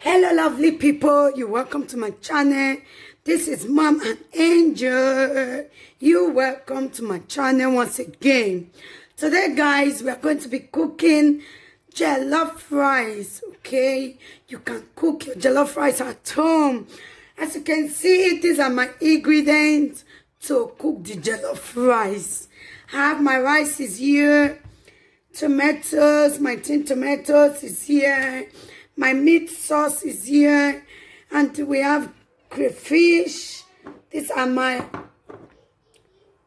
Hello lovely people, you welcome to my channel. This is Mom and Angel. You welcome to my channel once again. Today guys, we are going to be cooking jollof rice. Okay, you can cook your jollof rice at home. As you can see, these are my ingredients to cook the jollof rice. I have my rice is here, tomatoes, my tin tomatoes is here, my meat sauce is here, and we have crayfish. These are my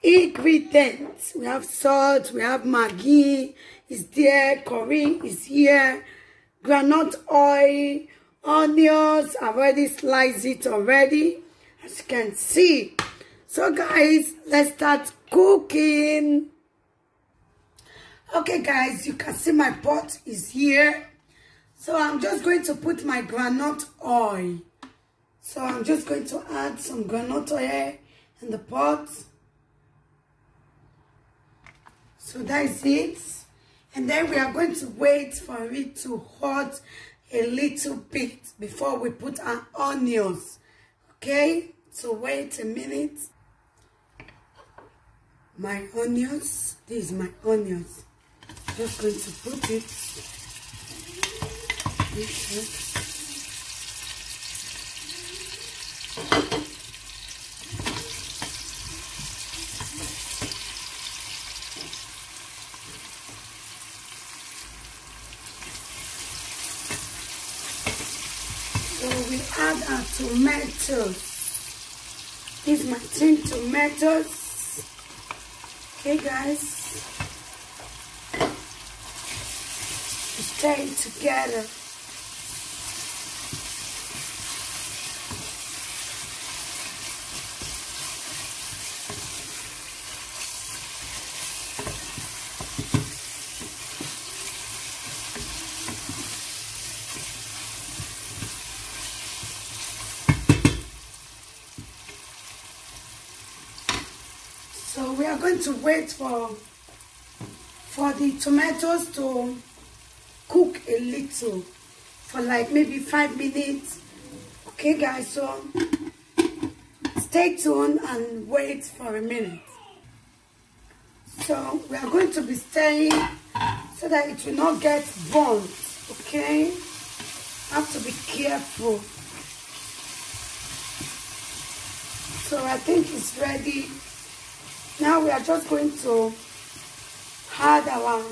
ingredients. We have salt, we have Maggi is there, curry is here, groundnut oil, onions. I've already sliced it already, as you can see. So guys, let's start cooking. Okay guys, you can see my pot is here. So I'm just going to put my groundnut oil. So I'm just going to add some groundnut oil in the pot. So that is it. And then we are going to wait for it to hot a little bit before we put our onions. Okay, so wait a minute. My onions, this is my onions. Just going to put it. Okay. So we add our tomatoes. These are my tin tomatoes. Okay guys, stir it together. So we are going to wait for the tomatoes to cook a little for like maybe 5 minutes. Okay guys, so stay tuned and wait for a minute. So we are going to be stirring so that it will not get burnt. Okay, have to be careful. So I think it's ready. Now we are just going to add our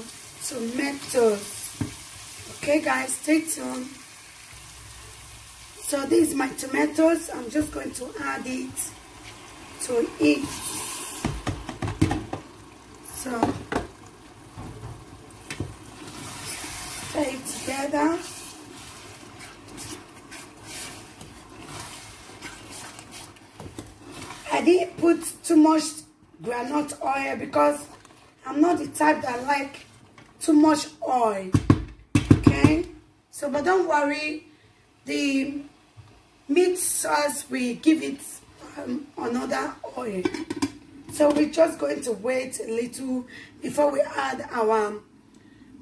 tomatoes. Okay guys, stay tuned. So this is my tomatoes. I'm just going to add it to it. So stir it together. I didn't put too much groundnut oil because I'm not the type that like too much oil. Okay, so but don't worry, the meat sauce we give it another oil. So we're just going to wait a little before we add our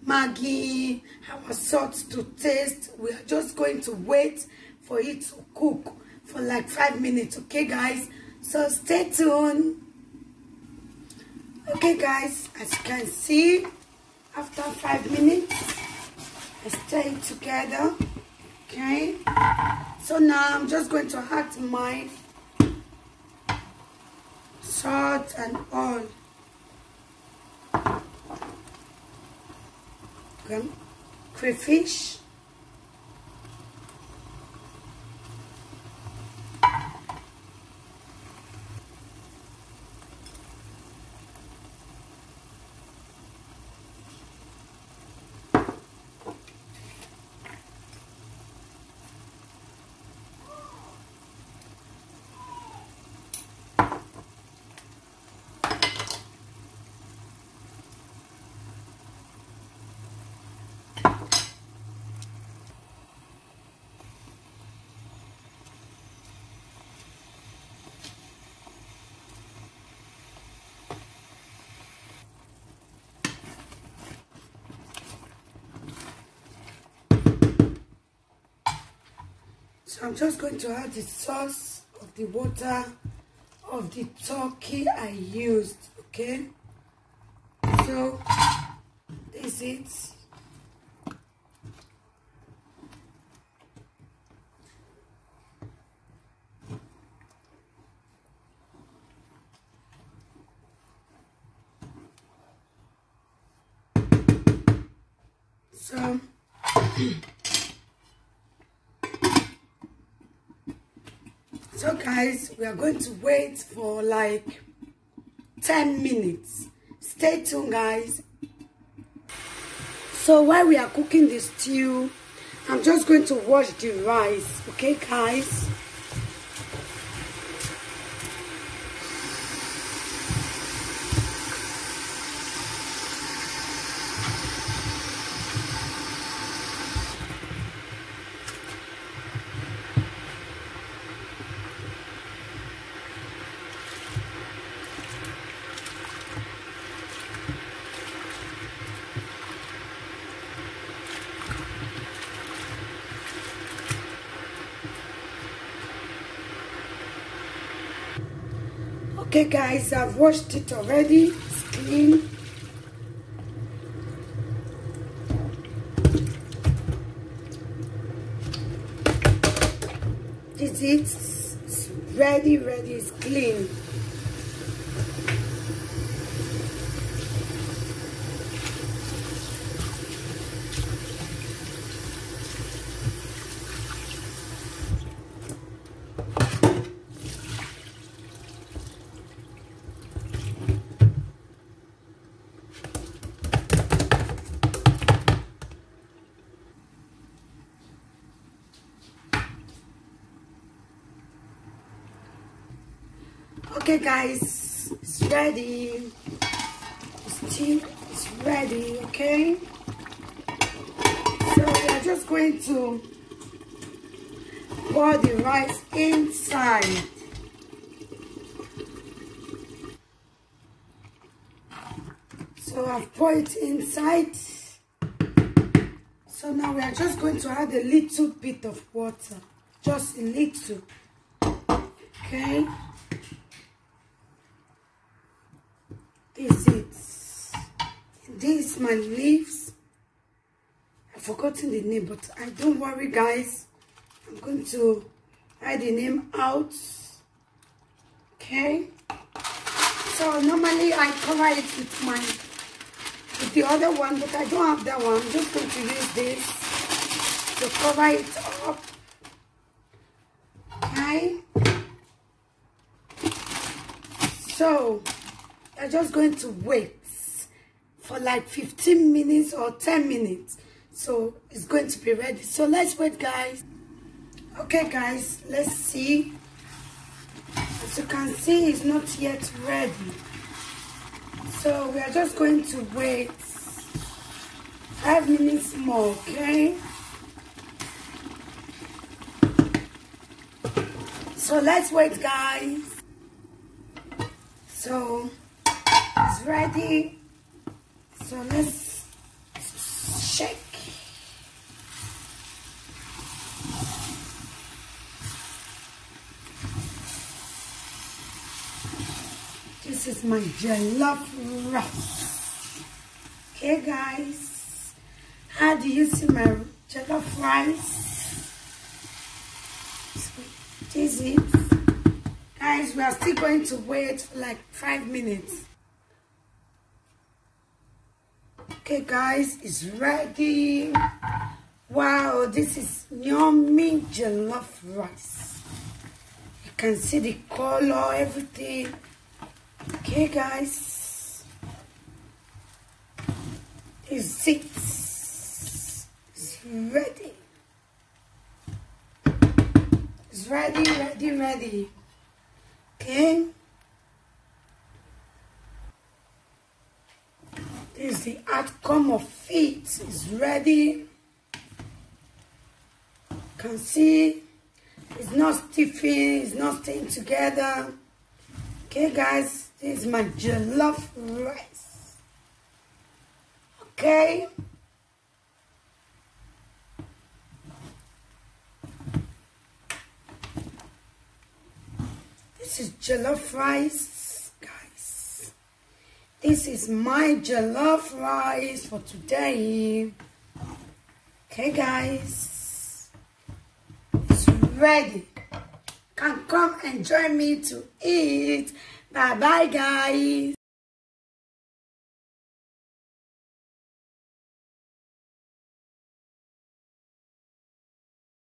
Maggi, our salt to taste. We are just going to wait for it to cook for like 5 minutes. Okay guys, so stay tuned. Okay guys, as you can see, after 5 minutes, I stir it together. Okay, so now I'm just going to add my salt and oil. Okay. Crayfish. So I'm just going to add the sauce of the water of the turkey I used, okay? So this is it. So guys, we are going to wait for like 10 minutes. Stay tuned, guys. So while we are cooking the stew, I'm just going to wash the rice, okay guys? Okay guys, I've washed it already. It's clean. This is it. It's ready, it's clean. Okay guys, it's ready. The stew is ready, okay? So we are just going to pour the rice inside. So I've poured it inside. So now we are just going to add a little bit of water. Just a little. Okay? This is it. This is my leaves. I've forgotten the name, but I don't worry guys. I'm going to write the name out. Okay? So normally I cover it with the other one, but I don't have that one. I'm just going to use this to cover it up. Okay? So I'm just going to wait for like 15 minutes or 10 minutes. So it's going to be ready. So let's wait, guys. Okay, guys, let's see. As you can see, it's not yet ready. So we are just going to wait 5 minutes more, okay? So let's wait, guys. So it's ready. So let's shake. This is my jollof rice. Okay, guys. How do you see my jollof rice? This is it. Guys, we are still going to wait for like 5 minutes. Okay, guys, it's ready. Wow, this is yummy jollof rice. You can see the color, everything. Okay, guys, is it? It's ready. It's ready. Okay. This is the outcome of it. It's ready. You can see it's not stiffing, it's not staying together. Okay, guys, this is my jollof rice. Okay. This is jollof rice, guys. This is my jollof rice for today. Okay, guys. It's ready. Can come and join me to eat. Bye-bye, guys.